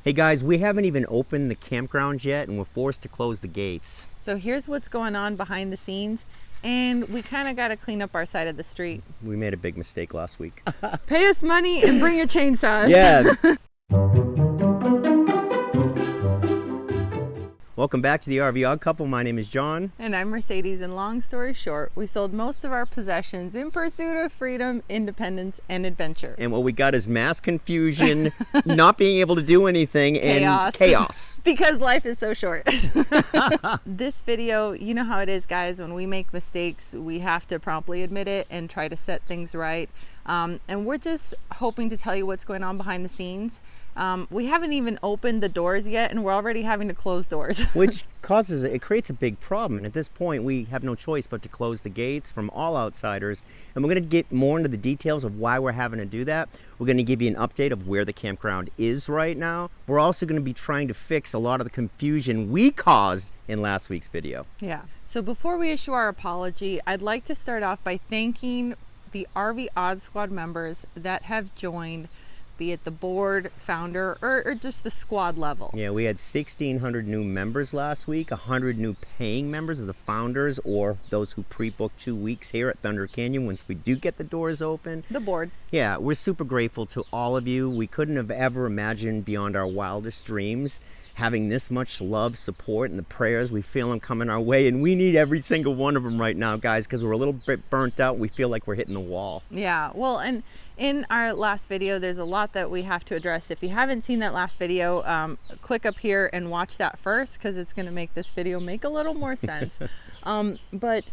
Hey guys, we haven't even opened the campground yet and we're forced to close the gates. So here's what's going on behind the scenes, and we kind of got to clean up our side of the street. We made a big mistake last week. Pay us money and bring your chainsaws. Yeah. Welcome back to the RV Odd Couple. My name is John. And I'm Mercedes, and long story short, we sold most of our possessions in pursuit of freedom, independence, and adventure. And what we got is mass confusion, not being able to do anything, and chaos. Because life is so short. This video, you know how it is, guys. When we make mistakes, we have to promptly admit it and try to set things right. And we're just hoping to tell you what's going on behind the scenes. We haven't even opened the doors yet, and we're already having to close doors. Which creates a big problem. And at this point, we have no choice but to close the gates from all outsiders. And we're going to get more into the details of why we're having to do that. We're going to give you an update of where the campground is right now. We're also going to be trying to fix a lot of the confusion we caused in last week's video. Yeah. So before we issue our apology, I'd like to start off by thanking the RV Odd Squad members that have joined, be it the board, founder, or just the squad level. Yeah, we had 1,600 new members last week, 100 new paying members of the founders or those who pre-booked 2 weeks here at Thunder Canyon once we do get the doors open. The board. Yeah, we're super grateful to all of you. We couldn't have ever imagined beyond our wildest dreams having this much love, support, and the prayers. We feel them coming our way, and we need every single one of them right now, guys, because we're a little bit burnt out. We feel like we're hitting the wall. Yeah, well, and in our last video, there's a lot that we have to address. If you haven't seen that last video, click up here and watch that first, because it's going to make this video make a little more sense. But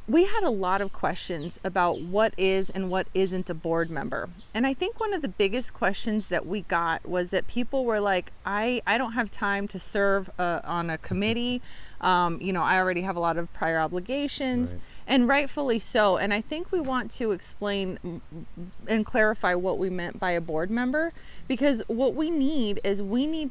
we had a lot of questions about what is and what isn't a board member. And I think one of the biggest questions that we got was that people were like, I don't have time to serve on a committee. I already have a lot of prior obligations. Right. And rightfully so. And I think we want to explain and clarify what we meant by a board member, because what we need is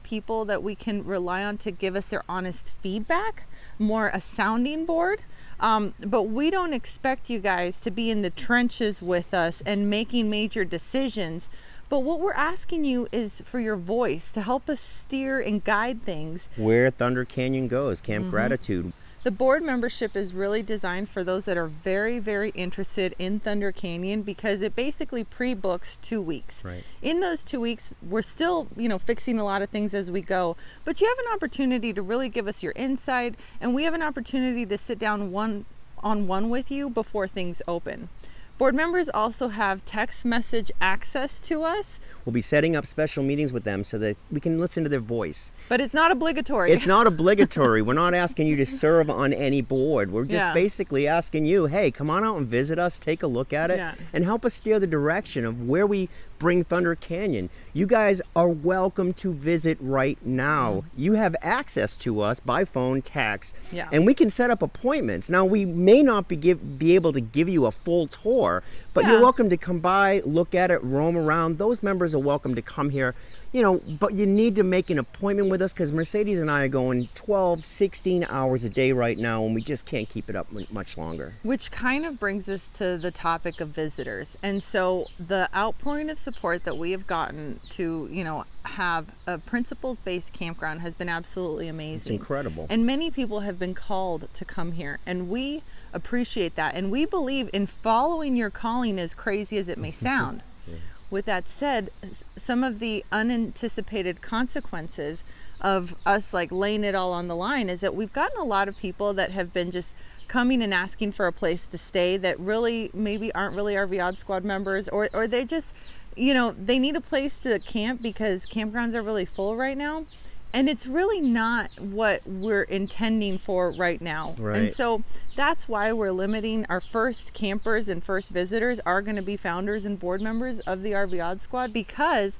people that we can rely on to give us their honest feedback, more a sounding board. But we don't expect you guys to be in the trenches with us and making major decisions. But what we're asking you is for your voice to help us steer and guide things. Where Thunder Canyon goes, Camp Gratitude. The board membership is really designed for those that are very, very interested in Thunder Canyon, because it basically pre-books 2 weeks. Right. In those 2 weeks, we're still, fixing a lot of things as we go, but you have an opportunity to really give us your insight, and we have an opportunity to sit down one-on-one with you before things open. Board members also have text message access to us. We'll be setting up special meetings with them so that we can listen to their voice. But it's not obligatory. It's not obligatory. We're not asking you to serve on any board. We're just basically asking you, hey, come on out and visit us, take a look at it, and help us steer the direction of where we bring Thunder Canyon. You guys are welcome to visit right now. You have access to us by phone, text, and we can set up appointments. Now, we may not be able to give you a full tour, but you're welcome to come by, look at it, roam around. Those members are welcome to come here. But you need to make an appointment with us, because Mercedes and I are going 12, 16 hours a day right now, and we just can't keep it up much longer. Which kind of brings us to the topic of visitors. And so the outpouring of support that we have gotten to, have a principles-based campground has been absolutely amazing. It's incredible. And many people have been called to come here, and we appreciate that. And we believe in following your calling, as crazy as it may sound. With that said, some of the unanticipated consequences of us laying it all on the line is that we've gotten a lot of people that have been just coming and asking for a place to stay that really maybe aren't really RV Odd Squad members, or they just, they need a place to camp because campgrounds are really full right now. And it's really not what we're intending for right now. Right. And so that's why we're limiting our first campers and first visitors are going to be founders and board members of the RV Odd Squad, because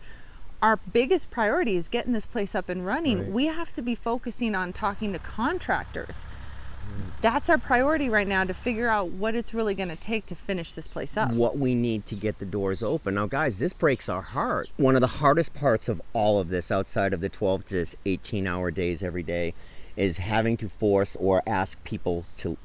our biggest priority is getting this place up and running. Right. We have to be focusing on talking to contractors. That's our priority right now, to figure out what it's really going to take to finish this place up. What we need to get the doors open. Now, guys, this breaks our heart. One of the hardest parts of all of this, outside of the 12 to 18 hour days every day, is having to force or ask people to,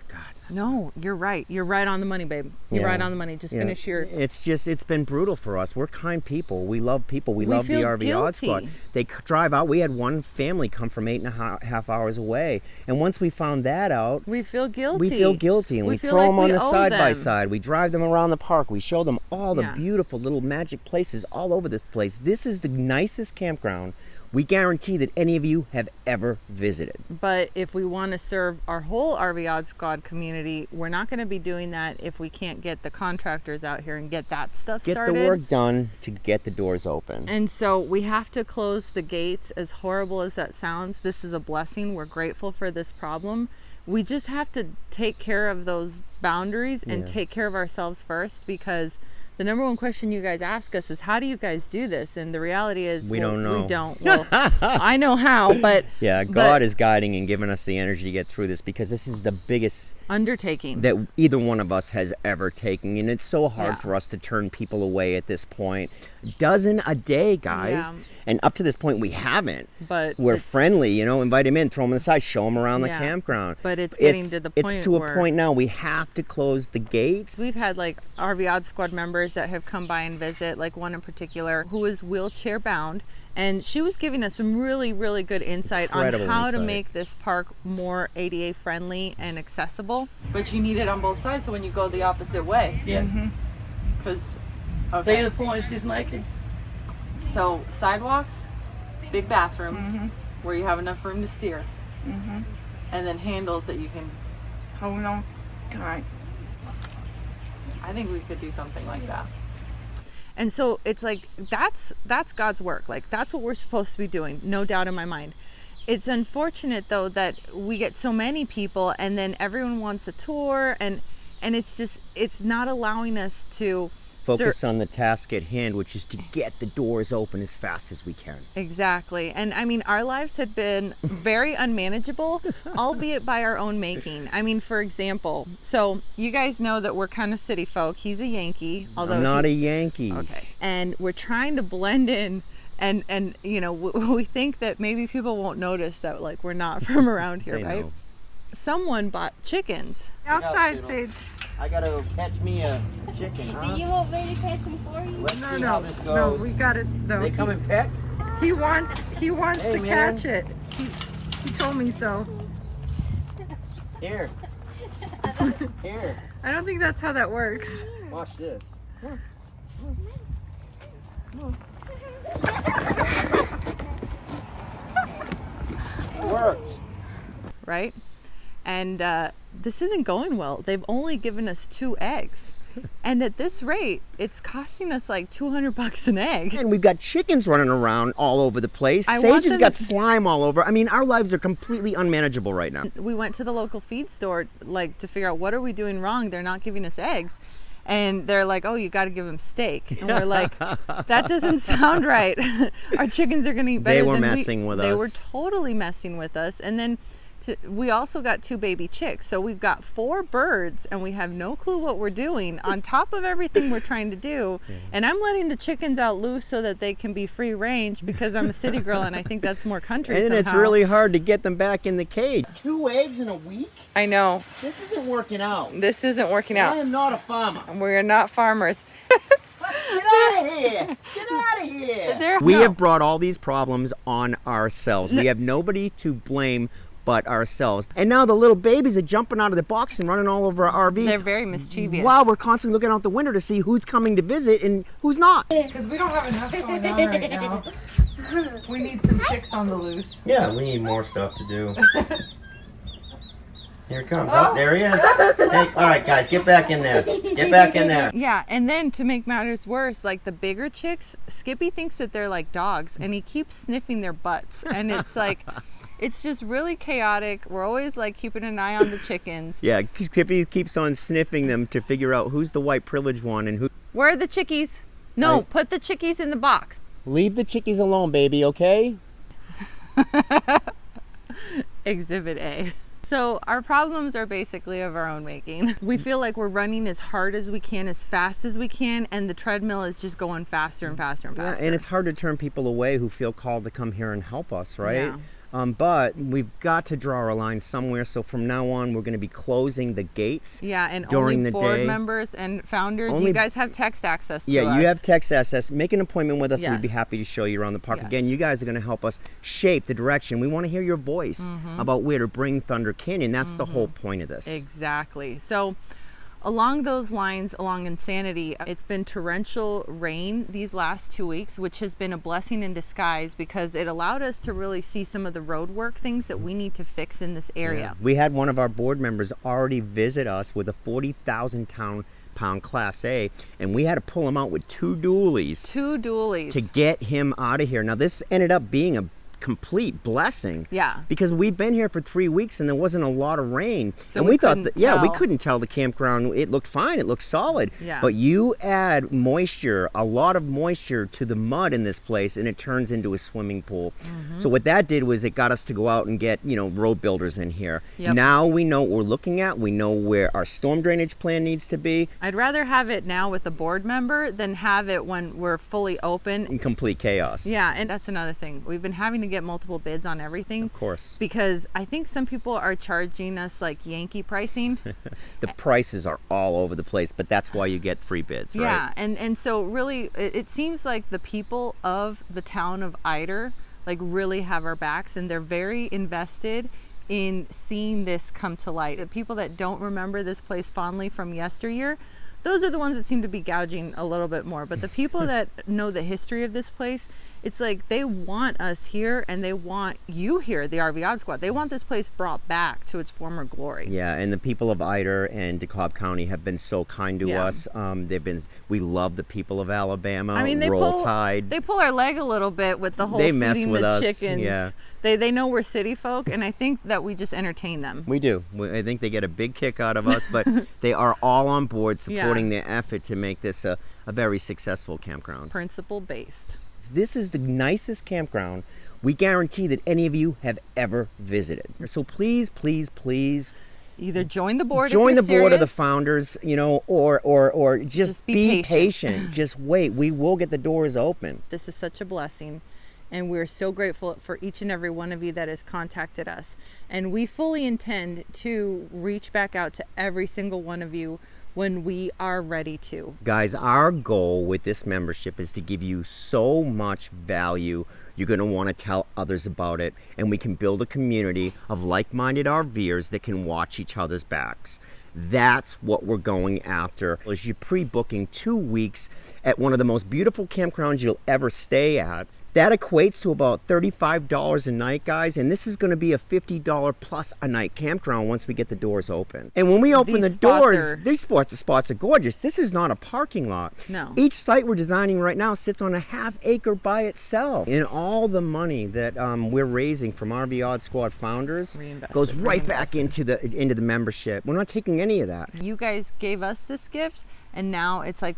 God, No, you're right. You're right on the money, babe. You're right on the money. Just finish your... It's been brutal for us. We're kind people. We love people. We love the RV Odd Squad. They drive out. We had one family come from 8.5 hours away. And once we found that out... We feel guilty. We feel guilty. And we throw them on the side-by-side. We drive them around the park. We show them all the beautiful little magic places all over this place. This is the nicest campground we guarantee that any of you have ever visited. But if we want to serve our whole RV Odd Squad community, we're not going to be doing that if we can't get the contractors out here and get that stuff started. Get the work done to get the doors open. And so we have to close the gates. As horrible as that sounds, this is a blessing. We're grateful for this problem. We just have to take care of those boundaries and take care of ourselves first, because the number one question you guys ask us is, how do you guys do this? And the reality is, we don't know. We don't. Well, I know how, but... Yeah, God is guiding and giving us the energy to get through this, because this is the biggest undertaking that either one of us has ever taken. And it's so hard for us to turn people away at this point. A dozen a day, guys. Yeah. And up to this point, we haven't. But we're friendly, you know, invite them in, throw them on the side, show them around the campground. But it's getting to the point It's to a point now we have to close the gates. We've had like RV Odd Squad members that have come by and visit, like one in particular who is wheelchair bound. And she was giving us some really, really good insight on how to make this park more ADA friendly and accessible. But you need it on both sides, so when you go the opposite way. Yes. Because, See the point she's making? So sidewalks, big bathrooms where you have enough room to steer, and then handles that you can hold on tight. I think we could do something like that. And so it's like, that's God's work. Like, that's what we're supposed to be doing, no doubt in my mind. It's unfortunate though that we get so many people and then everyone wants a tour, and it's just, it's not allowing us to focus on the task at hand, which is to get the doors open as fast as we can. Exactly. And I mean, our lives had been very unmanageable, albeit by our own making. I mean, for example, so you guys know that we're kind of city folk. He's a Yankee, although I'm not a Yankee. Okay. And we're trying to blend in, and you know, we think that maybe people won't notice that, like, we're not from around here, right? Know. Someone bought chickens. Outside, Sage. I gotta catch me a chicken, huh? Do you want me to catch them for you? Let's see how this goes. No, we got it. No, They come and peck? he wants Hey, to man. catch it. He told me so. Here. Here. I don't think that's how that works. Watch this. Worked. Right? And this isn't going well. They've only given us 2 eggs. And at this rate, it's costing us like $200 an egg. And we've got chickens running around all over the place. Sage has got slime all over. I mean, our lives are completely unmanageable right now. We went to the local feed store, like, to figure out what are we doing wrong. They're not giving us eggs. And they're like, oh, you got to give them steak. And we're like, that doesn't sound right. Our chickens are going to eat better They were than messing with us. They were totally messing with us. And then we also got 2 baby chicks. So we've got 4 birds and we have no clue what we're doing on top of everything we're trying to do. And I'm letting the chickens out loose so that they can be free range, because I'm a city girl and I think that's more country And somehow. it's really hard to get them back in the cage. 2 eggs in a week? I know. This isn't working out. This isn't working I out. am not a farmer. We're not farmers. Get out of here! Get out of here! We have brought all these problems on ourselves. We have nobody to blame but ourselves. And now the little babies are jumping out of the box and running all over our RV. They're very mischievous. While we're constantly looking out the window to see who's coming to visit and who's not. Because we don't have enough going on right now. We need some chicks on the loose. Yeah, we need more stuff to do. Here it comes. Oh, there he is. Hey, all right, guys, get back in there. Get back in there. Yeah, and then to make matters worse, like the bigger chicks, Skippy thinks that they're like dogs, and he keeps sniffing their butts. And it's like, it's just really chaotic. We're always like keeping an eye on the chickens. Yeah, Skippy keeps on sniffing them to figure out who's the white privileged one and who. Where are the chickies? No, put the chickies in the box. Leave the chickies alone, baby, okay? Exhibit A. So our problems are basically of our own making. We feel like we're running as hard as we can, as fast as we can, and the treadmill is just going faster and faster and faster. Yeah, and it's hard to turn people away who feel called to come here and help us, right? But we've got to draw our line somewhere. So from now on, we're going to be closing the gates. Yeah, and during only the board day. members and founders. You guys have text access to us. Yeah, you have text access. Make an appointment with us, and Yeah. we'd be happy to show you around the park. Yes. Again, you guys are going to help us shape the direction. We want to hear your voice about where to bring Thunder Canyon. That's the whole point of this. Exactly. So along those lines, along Insanity, it's been torrential rain these last 2 weeks, which has been a blessing in disguise because it allowed us to really see some of the road work things that we need to fix in this area. Yeah. We had one of our board members already visit us with a 40,000 pound Class A, and we had to pull him out with 2 dualies. 2 dualies. To get him out of here. Now, this ended up being a complete blessing. Yeah. Because we've been here for 3 weeks and there wasn't a lot of rain. So and we thought couldn't that, we tell. couldn't tell the campground. It looked fine. It looked solid. Yeah. But you add moisture, a lot of moisture to the mud in this place, and it turns into a swimming pool. So what that did was it got us to go out and get, road builders in here. Yep. Now we know what we're looking at. We know where our storm drainage plan needs to be. I'd rather have it now with a board member than have it when we're fully open. In complete chaos. Yeah, and that's another thing. We've been having to get multiple bids on everything. Of course. Because I think some people are charging us like Yankee pricing. The prices are all over the place, but that's why you get free bids, right? Yeah, and so really it seems like the people of the town of Eider like really have our backs, and they're very invested in seeing this come to light. The people that don't remember this place fondly from yesteryear, those are the ones that seem to be gouging a little bit more. But the people that know the history of this place, it's like they want us here and they want you here, the RV Odd Squad. They want this place brought back to its former glory. Yeah, and the people of Eider and DeKalb County have been so kind to Yeah. us. We love the people of Alabama. I mean, Roll Tide. they pull our leg a little bit with the whole They mess feeding with the us, chickens. yeah. They know we're city folk, and I think that we just entertain them. We do. I think they get a big kick out of us, but they are all on board supporting Yeah. the effort to make this a very successful campground. Principle based. This is the nicest campground we guarantee that any of you have ever visited. So please, please, please Either join the board. join if the you're board of the serious. founders, or just be patient. Just wait. We will get the doors open. This is such a blessing, and we're so grateful for each and every one of you that has contacted us. And we fully intend to reach back out to every single one of you when we are ready to. Guys, our goal with this membership is to give you so much value. You're going to want to tell others about it, and we can build a community of like-minded RVers that can watch each other's backs. That's what we're going after. As you're pre-booking 2 weeks at one of the most beautiful campgrounds you'll ever stay at. That equates to about $35 a night, guys, and this is going to be a $50 plus a night campground once we get the doors open. And when we open the doors, these spots are gorgeous. This is not a parking lot. No. Each site we're designing right now sits on a half acre by itself. And all the money that we're raising from RV Odd Squad founders goes right back into the membership. We're not taking any of that. You guys gave us this gift, and now it's like,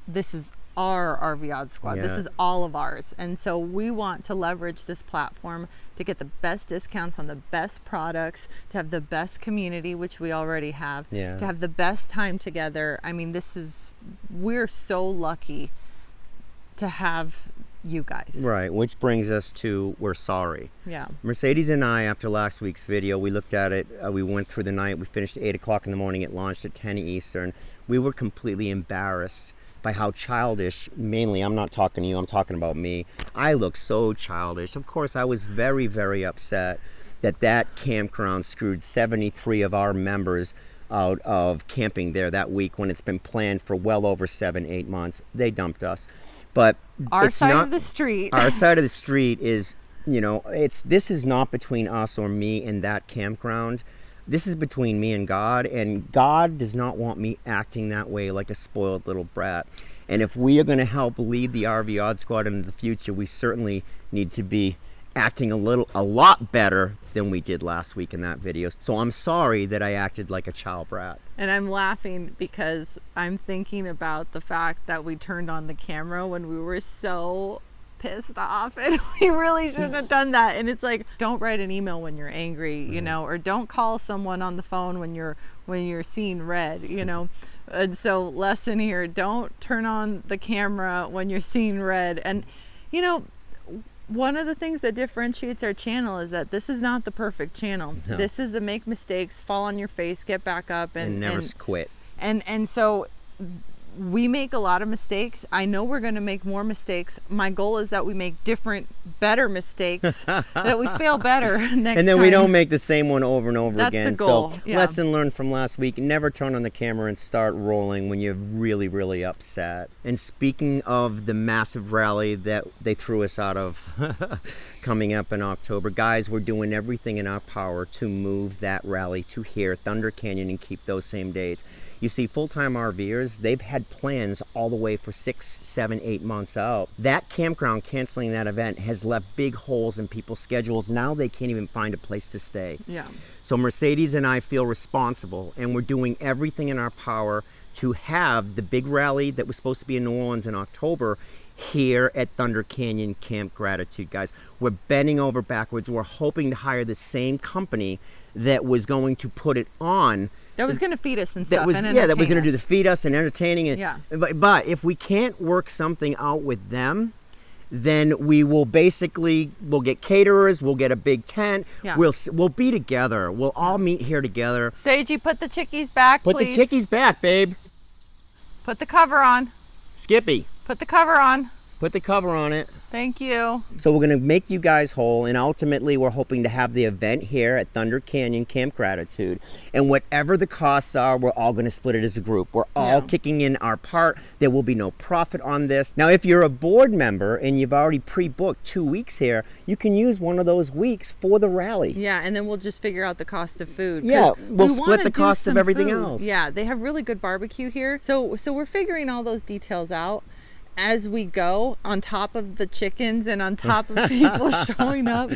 this is our RV Odd Squad. Yeah. This is all of ours. And so we want to leverage this platform to get the best discounts on the best products, to have the best community, which we already have, Yeah. to have the best time together. I mean, we're so lucky to have you guys. Right, which brings us to we're sorry. Yeah. Mercedes and I, after last week's video, we looked at it, we went through the night, we finished at 8 o'clock in the morning, it launched at 10 Eastern. We were completely embarrassed by how childish, mainly, I'm not talking to you, I'm talking about me. I look so childish. Of course, I was very, very upset that campground screwed 73 of our members out of camping there that week when it's been planned for well over 7-8 months. They dumped us. But Our it's side not, of the street. Our side of the street is, this is not between us or me and that campground. This is between me and God does not want me acting that way like a spoiled little brat. And if we are going to help lead the RV Odd Squad into the future, we certainly need to be acting a lot better than we did last week in that video. So I'm sorry that I acted like a child brat. And I'm laughing because I'm thinking about the fact that we turned on the camera when we were so pissed off, and we really shouldn't have done that. And it's like, don't write an email when you're angry, or don't call someone on the phone when you're seeing red, And so lesson here, don't turn on the camera when you're seeing red. And one of the things that differentiates our channel is that this is not the perfect channel. No. This is the make mistakes, fall on your face, get back up, and never quit. And so we make a lot of mistakes. I know we're going to make more mistakes. My goal is that we make different, better mistakes, that we fail better next time. And then we don't make the same one over and over again. That's the goal. So Yeah. lesson learned from last week, never turn on the camera and start rolling when you're really, really upset. And speaking of the massive rally that they threw us out of coming up in October, guys, we're doing everything in our power to move that rally to here, Thunder Canyon, and keep those same dates. You see, full-time RVers, they've had plans all the way for 6, 7, 8 months out. That campground canceling that event has left big holes in people's schedules. Now they can't even find a place to stay. Yeah. So Mercedes and I feel responsible, and we're doing everything in our power to have the big rally that was supposed to be in New Orleans in October here at Thunder Canyon Camp Gratitude, guys. We're bending over backwards. We're hoping to hire the same company that was going to put it on. That was going to feed us and stuff. That was, and yeah, that was going to entertain do the feed us and entertaining. And, Yeah. But if we can't work something out with them, then we will we'll get caterers, we'll get a big tent, Yeah. we'll be together. We'll all meet here together. Sagey, put the chickies back, Put please. the chickies back, babe. Put the cover on. Skippy, Put the cover on. put the cover on it. Thank you. So we're going to make you guys whole, and ultimately we're hoping to have the event here at Thunder Canyon Camp Gratitude. And whatever the costs are, we're all going to split it as a group. We're all Yeah. kicking in our part. There will be no profit on this. Now, if you're a board member and you've already pre-booked 2 weeks here, you can use one of those weeks for the rally. Yeah, and then we'll just figure out the cost of food. 'cause Yeah, we'll we split wanna the do cost of some everything food. else. Yeah, they have really good barbecue here. So we're figuring all those details out as we go, on top of the chickens and on top of people showing up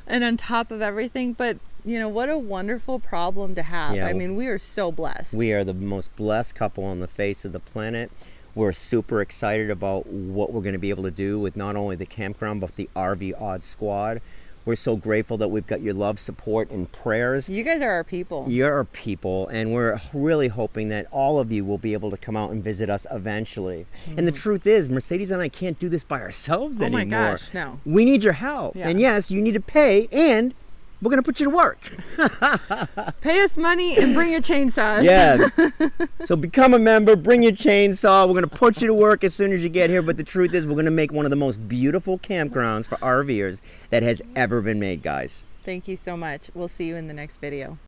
and on top of everything. But you know, what a wonderful problem to have. Yeah. I mean, we are so blessed. We are the most blessed couple on the face of the planet. We're super excited about what we're going to be able to do with not only the campground, but the RV Odd Squad. We're so grateful that we've got your love, support, and prayers. You guys are our people. You're our people, and we're really hoping that all of you will be able to come out and visit us eventually. And the truth is, Mercedes and I can't do this by ourselves Oh my anymore. gosh, no. We need your help. Yeah. And yes, you need to pay, and we're going to put you to work. Pay us money and bring your chainsaws. Yeah. So become a member, bring your chainsaw. We're going to put you to work as soon as you get here. But the truth is, we're going to make one of the most beautiful campgrounds for RVers that has ever been made, guys. Thank you so much. We'll see you in the next video.